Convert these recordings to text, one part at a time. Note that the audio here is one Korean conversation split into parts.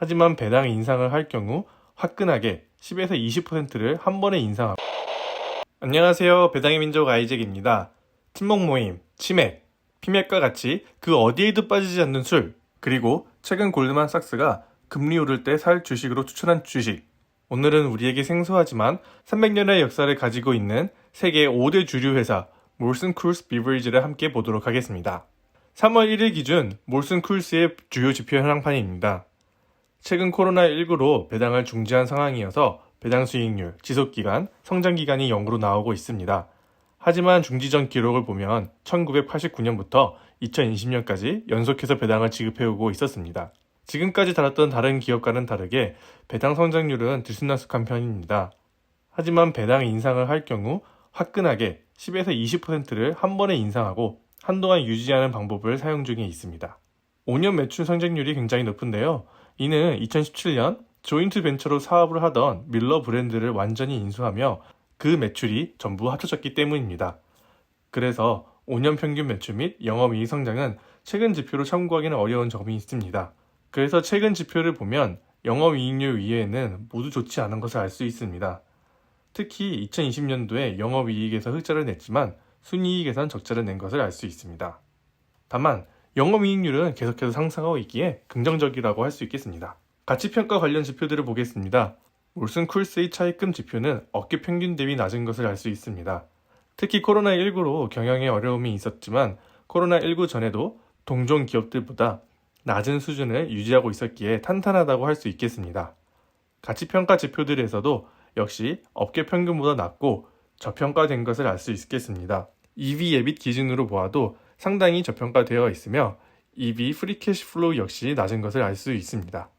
하지만 배당 인상을 할 경우 화끈하게 10에서 20%를 한 번에 인상하고. 안녕하세요. 배당의 민족 아이잭입니다. 친목 모임, 치맥, 피맥과 같이 그 어디에도 빠지지 않는 술, 그리고 최근 골드만삭스가 금리 오를 때 살 주식으로 추천한 주식. 오늘은 우리에게 생소하지만 300년의 역사를 가지고 있는 세계 5대 주류 회사 몰슨 쿨스 비버리지를 함께 보도록 하겠습니다. 3월 1일 기준 몰슨 쿨스의 주요 지표 현황판입니다. 최근 코로나19로 배당을 중지한 상황이어서 배당 수익률, 지속기간, 성장기간이 0으로 나오고 있습니다. 하지만 중지 전 기록을 보면 1989년부터 2020년까지 연속해서 배당을 지급해오고 있었습니다. 지금까지 다뤘던 다른 기업과는 다르게 배당 성장률은 들쑥날쑥한 편입니다. 하지만 배당 인상을 할 경우 화끈하게 10에서 20%를 한 번에 인상하고 한동안 유지하는 방법을 사용 중에 있습니다. 5년 매출 성장률이 굉장히 높은데요. 이는 2017년 조인트 벤처로 사업을 하던 밀러 브랜드를 완전히 인수하며 그 매출이 전부 합쳐졌기 때문입니다. 그래서 5년 평균 매출 및 영업이익 성장은 최근 지표로 참고하기는 어려운 점이 있습니다. 그래서 최근 지표를 보면 영업이익률 이외에는 모두 좋지 않은 것을 알 수 있습니다. 특히 2020년도에 영업이익에서 흑자를 냈지만 순이익에선 적자를 낸 것을 알 수 있습니다. 다만 영업이익률은 계속해서 상승하고 있기에 긍정적이라고 할 수 있겠습니다. 가치평가 관련 지표들을 보겠습니다. 몰슨 쿨스의 차입금 지표는 업계 평균 대비 낮은 것을 알 수 있습니다. 특히 코로나19로 경영에 어려움이 있었지만 코로나19 전에도 동종 기업들보다 낮은 수준을 유지하고 있었기에 탄탄하다고 할 수 있겠습니다. 가치평가 지표들에서도 역시 업계 평균보다 낮고 저평가된 것을 알 수 있겠습니다. EV/EBIT 기준으로 보아도 상당히 저평가되어 있으며 EV 프리캐시 플로우 역시 낮은 것을 알 수 있습니다.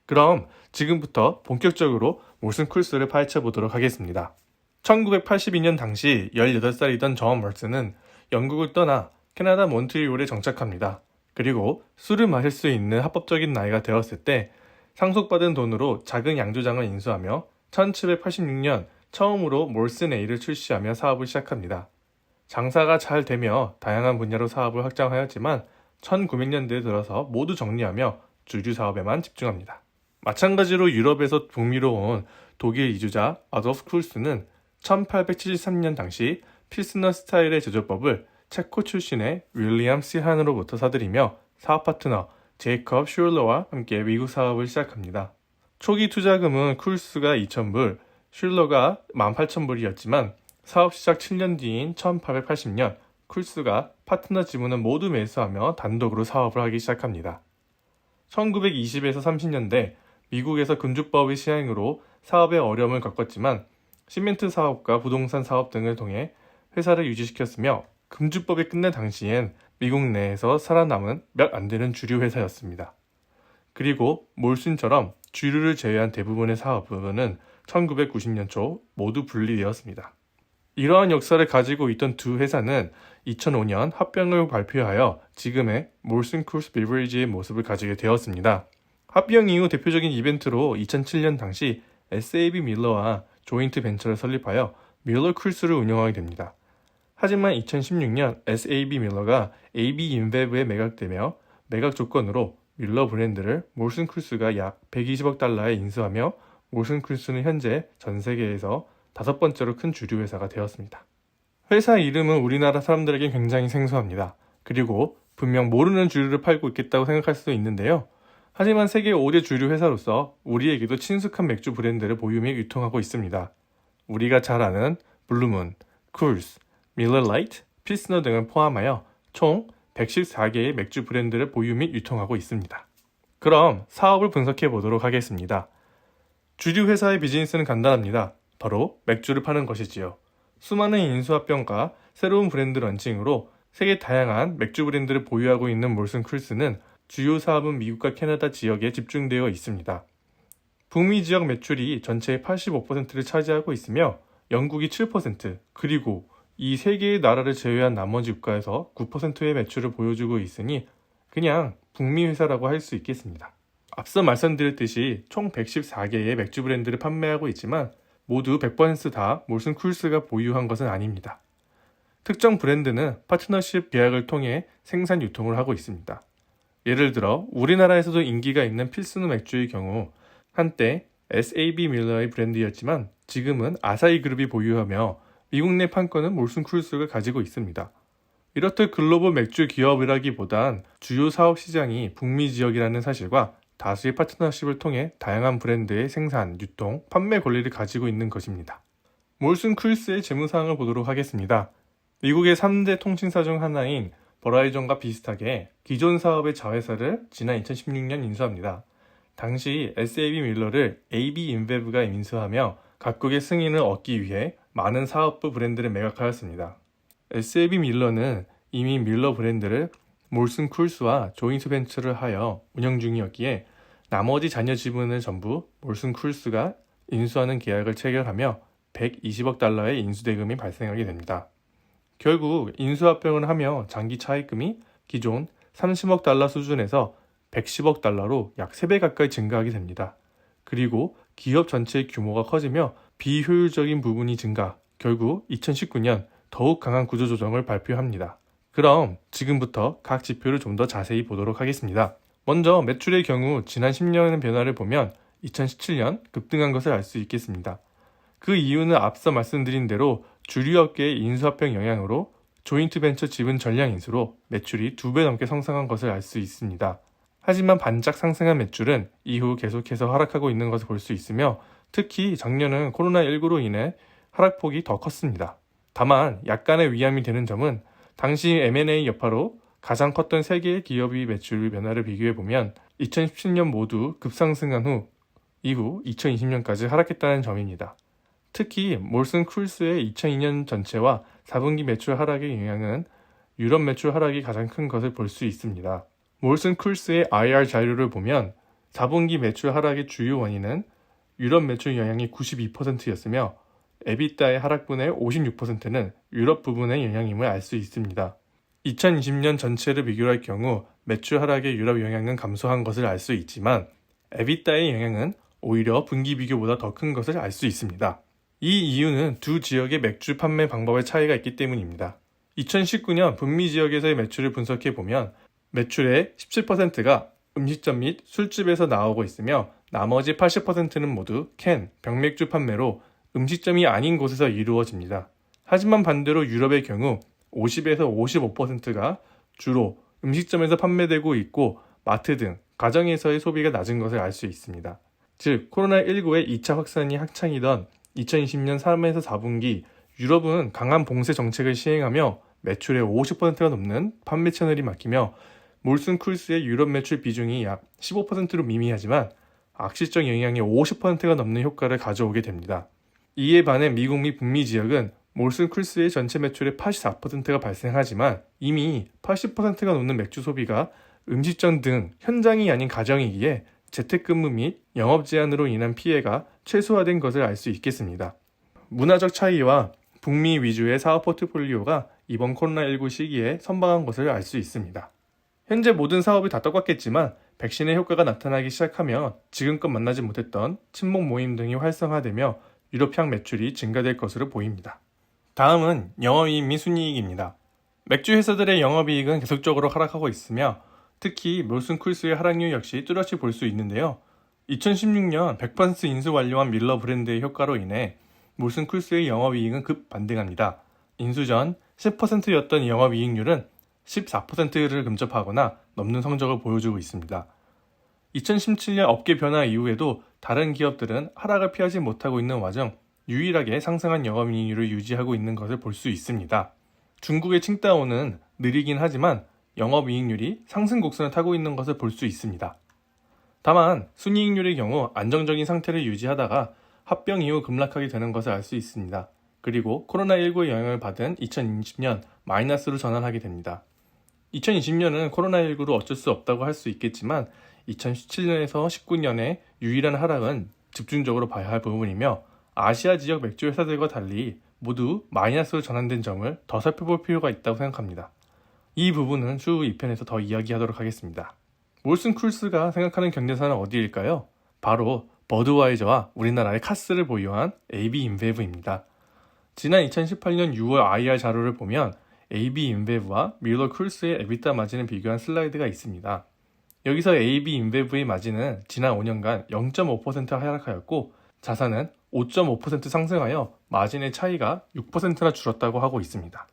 그럼 지금부터 본격적으로 몰슨 쿨스를 파헤쳐 보도록 하겠습니다. 1982년 당시 18살이던 존 몰슨은 영국을 떠나 캐나다 몬트리올에 정착합니다. 그리고 술을 마실 수 있는 합법적인 나이가 되었을 때 상속받은 돈으로 작은 양조장을 인수하며 1786년 처음으로 몰슨 A를 출시하며 사업을 시작합니다. 장사가 잘 되며 다양한 분야로 사업을 확장하였지만 1900년대에 들어서 모두 정리하며 주류 사업에만 집중합니다. 마찬가지로 유럽에서 북미로 온 독일 이주자 아도프 쿨스는 1873년 당시 필스너 스타일의 제조법을 체코 출신의 윌리엄 시한으로부터 사들이며 사업 파트너 제이컵 슐러와 함께 미국 사업을 시작합니다. 초기 투자금은 쿨스가 2,000불, 슐러가 18,000불이었지만 사업 시작 7년 뒤인 1880년 쿨스가 파트너 지분을 모두 매수하며 단독으로 사업을 하기 시작합니다. 1920에서 30년대 미국에서 금주법의 시행으로 사업에 어려움을 겪었지만 시멘트 사업과 부동산 사업 등을 통해 회사를 유지시켰으며 금주법이 끝난 당시엔 미국 내에서 살아남은 몇 안 되는 주류 회사였습니다. 그리고 몰슨처럼 주류를 제외한 대부분의 사업은 1990년 초 모두 분리되었습니다. 이러한 역사를 가지고 있던 두 회사는 2005년 합병을 발표하여 지금의 몰슨 쿨스 비버리지의 모습을 가지게 되었습니다. 합병 이후 대표적인 이벤트로 2007년 당시 SAB 밀러와 조인트 벤처를 설립하여 밀러 쿨스를 운영하게 됩니다. 하지만 2016년 SAB 밀러가 AB 인베브에 매각되며 매각 조건으로 밀러 브랜드를 몰슨 쿨스가 약 120억 달러에 인수하며 몰슨 쿨스는 현재 전 세계에서 5번째로 큰 주류 회사가 되었습니다. 회사 이름은 우리나라 사람들에게 굉장히 생소합니다. 그리고 분명 모르는 주류를 팔고 있겠다고 생각할 수도 있는데요. 하지만 세계 5대 주류 회사로서 우리에게도 친숙한 맥주 브랜드를 보유 및 유통하고 있습니다. 우리가 잘 아는 블루문, 쿨스, 밀러 라이트, 필스너 등을 포함하여 총 114개의 맥주 브랜드를 보유 및 유통하고 있습니다. 그럼 사업을 분석해 보도록 하겠습니다. 주류 회사의 비즈니스는 간단합니다. 바로 맥주를 파는 것이지요. 수많은 인수합병과 새로운 브랜드 런칭으로 세계 다양한 맥주 브랜드를 보유하고 있는 몰슨 쿨스는 주요 사업은 미국과 캐나다 지역에 집중되어 있습니다. 북미 지역 매출이 전체의 85%를 차지하고 있으며 영국이 7%, 그리고 이 세 개의 나라를 제외한 나머지 국가에서 9%의 매출을 보여주고 있으니 그냥 북미 회사라고 할 수 있겠습니다. 앞서 말씀드렸듯이 총 114개의 맥주 브랜드를 판매하고 있지만 모두 100%다 몰슨 쿨스가 보유한 것은 아닙니다. 특정 브랜드는 파트너십 계약을 통해 생산 유통을 하고 있습니다. 예를 들어 우리나라에서도 인기가 있는 필스누 맥주의 경우 한때 SAB 밀러의 브랜드였지만 지금은 아사히 그룹이 보유하며 미국 내 판권은 몰슨 쿨스가 가지고 있습니다. 이렇듯 글로벌 맥주 기업이라기보단 주요 사업 시장이 북미 지역이라는 사실과 다수의 파트너십을 통해 다양한 브랜드의 생산, 유통, 판매 권리를 가지고 있는 것입니다. 몰슨 쿨스의 재무사항을 보도록 하겠습니다. 미국의 3대 통신사 중 하나인 버라이전과 비슷하게 기존 사업의 자회사를 지난 2016년 인수합니다. 당시 SAB 밀러를 AB 인베브가 인수하며 각국의 승인을 얻기 위해 많은 사업부 브랜드를 매각하였습니다. SAB 밀러는 이미 밀러 브랜드를 몰슨 쿨스와 조인트 벤처를 하여 운영 중이었기에 나머지 잔여 지분을 전부 몰슨 쿨스가 인수하는 계약을 체결하며 120억 달러의 인수대금이 발생하게 됩니다. 결국 인수합병을 하며 장기 차입금이 기존 30억 달러 수준에서 110억 달러로 약 3배 가까이 증가하게 됩니다. 그리고 기업 전체의 규모가 커지며 비효율적인 부분이 증가, 결국 2019년 더욱 강한 구조조정을 발표합니다. 그럼 지금부터 각 지표를 좀 더 자세히 보도록 하겠습니다. 먼저 매출의 경우 지난 10년의 변화를 보면 2017년 급등한 것을 알 수 있겠습니다. 그 이유는 앞서 말씀드린 대로 주류업계의 인수합병 영향으로 조인트 벤처 지분 전량 인수로 매출이 2배 넘게 성장한 것을 알 수 있습니다. 하지만 반짝 상승한 매출은 이후 계속해서 하락하고 있는 것을 볼 수 있으며 특히 작년은 코로나19로 인해 하락폭이 더 컸습니다. 다만 약간의 위암이 되는 점은 당시 M&A 여파로 가장 컸던 세 개의 기업의 매출 변화를 비교해보면 2017년 모두 급상승한 후 이후 2020년까지 하락했다는 점입니다. 특히 몰슨 쿨스의 2002년 전체와 4분기 매출 하락의 영향은 유럽 매출 하락이 가장 큰 것을 볼 수 있습니다. 몰슨 쿨스의 IR 자료를 보면 4분기 매출 하락의 주요 원인은 유럽 매출 영향이 92%였으며 에비타의 하락분의 56%는 유럽 부분의 영향임을 알 수 있습니다. 2020년 전체를 비교할 경우 매출 하락의 유럽 영향은 감소한 것을 알 수 있지만 에비타의 영향은 오히려 분기 비교보다 더 큰 것을 알 수 있습니다. 이 이유는 두 지역의 맥주 판매 방법의 차이가 있기 때문입니다. 2019년 북미 지역에서의 매출을 분석해보면 매출의 17%가 음식점 및 술집에서 나오고 있으며 나머지 80%는 모두 캔, 병맥주 판매로 음식점이 아닌 곳에서 이루어집니다. 하지만 반대로 유럽의 경우 50에서 55%가 주로 음식점에서 판매되고 있고 마트 등 가정에서의 소비가 낮은 것을 알 수 있습니다. 즉 코로나19의 2차 확산이 한창이던 2020년 3에서 4분기 유럽은 강한 봉쇄 정책을 시행하며 매출의 50%가 넘는 판매 채널이 막히며 몰슨 쿨스의 유럽 매출 비중이 약 15%로 미미하지만 악시적 영향이 50%가 넘는 효과를 가져오게 됩니다. 이에 반해 미국 및 북미 지역은 몰슨 쿨스의 전체 매출의 84%가 발생하지만 이미 80%가 넘는 맥주 소비가 음식점 등 현장이 아닌 가정이기에 재택근무 및 영업 제한으로 인한 피해가 최소화된 것을 알 수 있겠습니다. 문화적 차이와 북미 위주의 사업 포트폴리오가 이번 코로나19 시기에 선방한 것을 알 수 있습니다. 현재 모든 사업이 다 똑같겠지만 백신의 효과가 나타나기 시작하면 지금껏 만나지 못했던 친목 모임 등이 활성화되며 유럽향 매출이 증가될 것으로 보입니다. 다음은 영업이익 및 순이익입니다. 맥주 회사들의 영업이익은 계속적으로 하락하고 있으며 특히 몰슨 쿨스의 하락률 역시 뚜렷이 볼 수 있는데요. 2016년 100% 인수 완료한 밀러 브랜드의 효과로 인해 몰슨 쿨스의 영업이익은 급 반등합니다. 인수 전 10%였던 영업이익률은 14%를 근접하거나 넘는 성적을 보여주고 있습니다. 2017년 업계 변화 이후에도 다른 기업들은 하락을 피하지 못하고 있는 와중 유일하게 상승한 영업이익률을 유지하고 있는 것을 볼 수 있습니다. 중국의 칭따오는 느리긴 하지만 영업이익률이 상승 곡선을 타고 있는 것을 볼 수 있습니다. 다만 순이익률의 경우 안정적인 상태를 유지하다가 합병 이후 급락하게 되는 것을 알 수 있습니다. 그리고 코로나19의 영향을 받은 2020년 마이너스로 전환하게 됩니다. 2020년은 코로나19로 어쩔 수 없다고 할 수 있겠지만 2017년에서 19년의 유일한 하락은 집중적으로 봐야 할 부분이며 아시아 지역 맥주 회사들과 달리 모두 마이너스로 전환된 점을 더 살펴볼 필요가 있다고 생각합니다. 이 부분은 추후 2편에서 더 이야기하도록 하겠습니다. 몰슨 쿨스가 생각하는 경제사는 어디일까요? 바로 버드와이저와 우리나라의 카스를 보유한 AB 인베브입니다. 지난 2018년 6월 IR 자료를 보면 AB 인베브와 밀러 쿨스의 에비타 마진을 비교한 슬라이드가 있습니다. 여기서 AB 인베브의 마진은 지난 5년간 0.5% 하락하였고 자산은 5.5% 상승하여 마진의 차이가 6%나 줄었다고 하고 있습니다.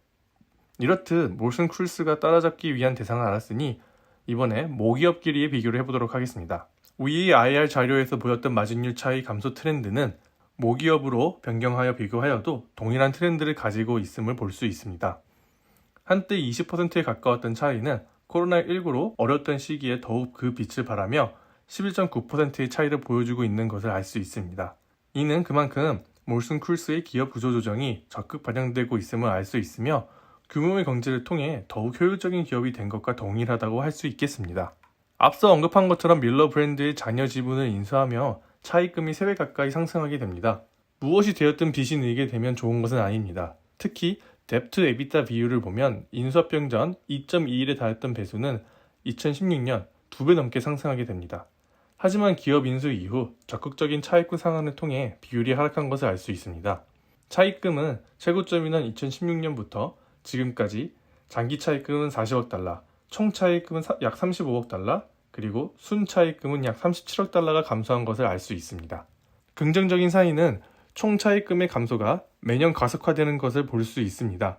이렇듯 몰슨 크루스가 따라잡기 위한 대상을 알았으니 이번에 모기업끼리의 비교를 해보도록 하겠습니다. 위 IR 자료에서 보였던 마진율 차이 감소 트렌드는 모기업으로 변경하여 비교하여도 동일한 트렌드를 가지고 있음을 볼 수 있습니다. 한때 20%에 가까웠던 차이는 코로나19로 어려웠던 시기에 더욱 그 빛을 발하며 11.9%의 차이를 보여주고 있는 것을 알 수 있습니다. 이는 그만큼 몰슨 크루스의 기업 구조 조정이 적극 반영되고 있음을 알 수 있으며 규모의 경제를 통해 더욱 효율적인 기업이 된 것과 동일하다고 할 수 있겠습니다. 앞서 언급한 것처럼 밀러 브랜드의 잔여 지분을 인수하며 차입금이 3배 가까이 상승하게 됩니다. 무엇이 되었든 빚이 늘게 되면 좋은 것은 아닙니다. 특히 뎁트 에비타 비율을 보면 인수합병 전 2.21에 달했던 배수는 2016년 2배 넘게 상승하게 됩니다. 하지만 기업 인수 이후 적극적인 차입금 상환을 통해 비율이 하락한 것을 알 수 있습니다. 차입금은 최고점이던 2016년부터 지금까지 장기 차입금은 40억 달러, 총 차입금은 약 35억 달러, 그리고 순 차입금은 약 37억 달러가 감소한 것을 알 수 있습니다. 긍정적인 사인은 총 차입금의 감소가 매년 가속화되는 것을 볼 수 있습니다.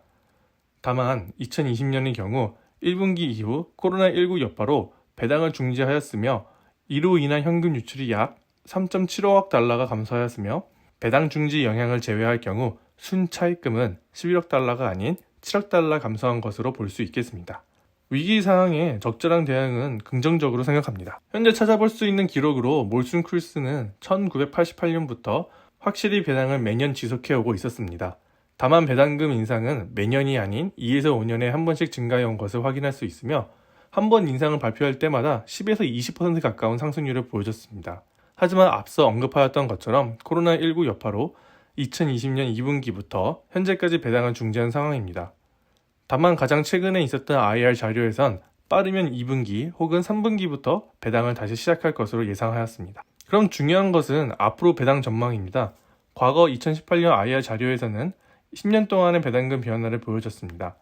다만 2020년의 경우 1분기 이후 코로나19 여파로 배당을 중지하였으며 이로 인한 현금 유출이 약 3.75억 달러가 감소하였으며 배당 중지 영향을 제외할 경우 순 차입금은 11억 달러가 아닌 7억 달러 감소한 것으로 볼 수 있겠습니다. 위기 상황에 적절한 대응은 긍정적으로 생각합니다. 현재 찾아볼 수 있는 기록으로 몰슨 크루스는 1988년부터 확실히 배당을 매년 지속해오고 있었습니다. 다만 배당금 인상은 매년이 아닌 2에서 5년에 한 번씩 증가해온 것을 확인할 수 있으며 한 번 인상을 발표할 때마다 10에서 20% 가까운 상승률을 보여줬습니다. 하지만 앞서 언급하였던 것처럼 코로나19 여파로 2020년 2분기부터 현재까지 배당을 중지한 상황입니다. 다만 가장 최근에 있었던 IR 자료에선 빠르면 2분기 혹은 3분기부터 배당을 다시 시작할 것으로 예상하였습니다. 그럼 중요한 것은 앞으로 배당 전망입니다. 과거 2018년 IR 자료에서는 10년 동안의 배당금 변화를 보여줬습니다.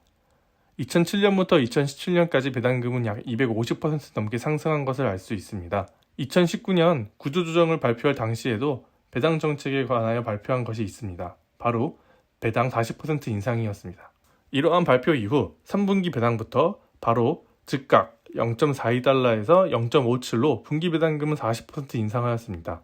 2007년부터 2017년까지 배당금은 약 250% 넘게 상승한 것을 알 수 있습니다. 2019년 구조조정을 발표할 당시에도 배당 정책에 관하여 발표한 것이 있습니다. 바로 배당 40% 인상이었습니다. 이러한 발표 이후 3분기 배당부터 바로 즉각 0.42달러에서 0.57로 분기 배당금은 40% 인상하였습니다.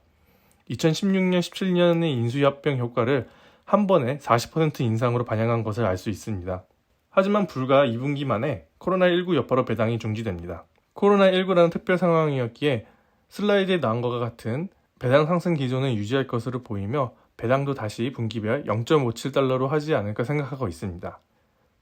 2016년, 17년의 인수합병 효과를 한 번에 40% 인상으로 반영한 것을 알 수 있습니다. 하지만 불과 2분기 만에 코로나19 여파로 배당이 중지됩니다. 코로나19라는 특별 상황이었기에 슬라이드에 나온 것과 같은 배당 상승 기조는 유지할 것으로 보이며 배당도 다시 분기별 0.57달러로 하지 않을까 생각하고 있습니다.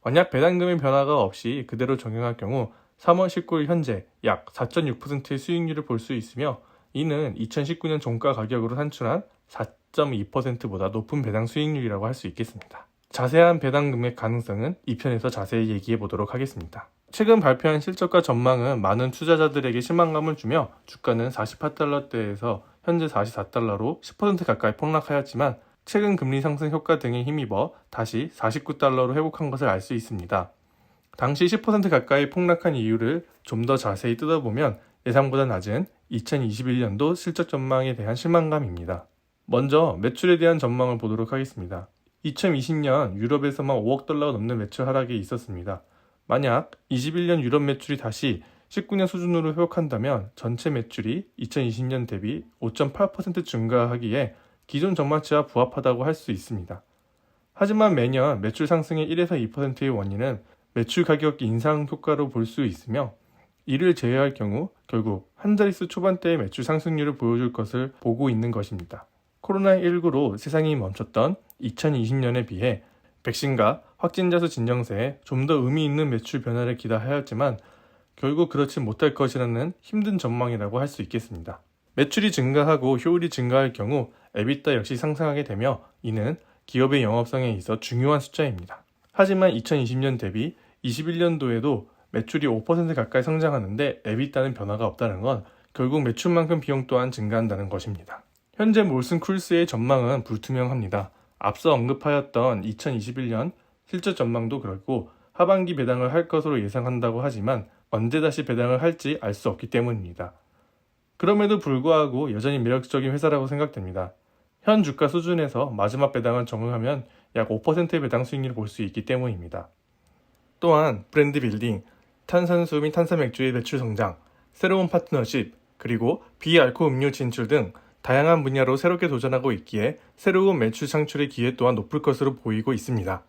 만약 배당금의 변화가 없이 그대로 적용할 경우 3월 19일 현재 약 4.6%의 수익률을 볼 수 있으며 이는 2019년 종가 가격으로 산출한 4.2%보다 높은 배당 수익률이라고 할 수 있겠습니다. 자세한 배당 금액 가능성은 2편에서 자세히 얘기해 보도록 하겠습니다. 최근 발표한 실적과 전망은 많은 투자자들에게 실망감을 주며 주가는 48달러대에서 현재 44달러로 10% 가까이 폭락하였지만 최근 금리 상승 효과 등에 힘입어 다시 49달러로 회복한 것을 알 수 있습니다. 당시 10% 가까이 폭락한 이유를 좀 더 자세히 뜯어보면 예상보다 낮은 2021년도 실적 전망에 대한 실망감입니다. 먼저 매출에 대한 전망을 보도록 하겠습니다. 2020년 유럽에서만 5억 달러가 넘는 매출 하락이 있었습니다. 만약 21년 유럽 매출이 다시 19년 수준으로 회복한다면 전체 매출이 2020년 대비 5.8% 증가하기에 기존 전망치와 부합하다고 할 수 있습니다. 하지만 매년 매출 상승의 1에서 2%의 원인은 매출 가격 인상 효과로 볼 수 있으며 이를 제외할 경우 결국 한 자릿수 초반대의 매출 상승률을 보여줄 것을 보고 있는 것입니다. 코로나19로 세상이 멈췄던 2020년에 비해 백신과 확진자 수 진정세에 좀 더 의미 있는 매출 변화를 기대하였지만 결국 그렇지 못할 것이라는 힘든 전망이라고 할 수 있겠습니다. 매출이 증가하고 효율이 증가할 경우 에비타 역시 상승하게 되며 이는 기업의 영업성에 있어 중요한 숫자입니다. 하지만 2020년 대비 21년도에도 매출이 5% 가까이 성장하는데 에비타는 변화가 없다는 건 결국 매출만큼 비용 또한 증가한다는 것입니다. 현재 몰슨 크루스의 전망은 불투명합니다. 앞서 언급하였던 2021년 실적 전망도 그렇고 하반기 배당을 할 것으로 예상한다고 하지만 언제 다시 배당을 할지 알 수 없기 때문입니다. 그럼에도 불구하고 여전히 매력적인 회사라고 생각됩니다. 현 주가 수준에서 마지막 배당을 적용하면 약 5%의 배당 수익률을 볼 수 있기 때문입니다. 또한 브랜드 빌딩, 탄산수 및 탄산맥주의 매출 성장, 새로운 파트너십, 그리고 비알코올 음료 진출 등 다양한 분야로 새롭게 도전하고 있기에 새로운 매출 창출의 기회 또한 높을 것으로 보이고 있습니다.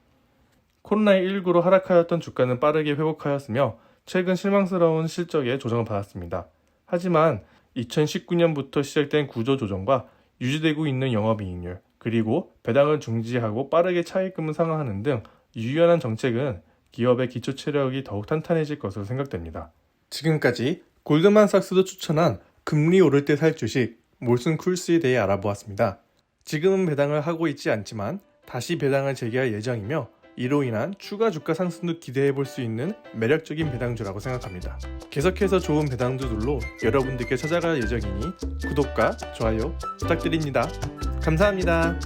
코로나19로 하락하였던 주가는 빠르게 회복하였으며 최근 실망스러운 실적에 조정을 받았습니다. 하지만 2019년부터 시작된 구조조정과 유지되고 있는 영업이익률, 그리고 배당을 중지하고 빠르게 차입금을 상향하는 등 유연한 정책은 기업의 기초 체력이 더욱 탄탄해질 것으로 생각됩니다. 지금까지 골드만삭스도 추천한 금리 오를 때 살 주식 몰슨 쿨스에 대해 알아보았습니다. 지금은 배당을 하고 있지 않지만 다시 배당을 재개할 예정이며 이로 인한 추가 주가 상승도 기대해 볼 수 있는 매력적인 배당주라고 생각합니다. 계속해서 좋은 배당주들로 여러분들께 찾아갈 예정이니 구독과 좋아요 부탁드립니다. 감사합니다.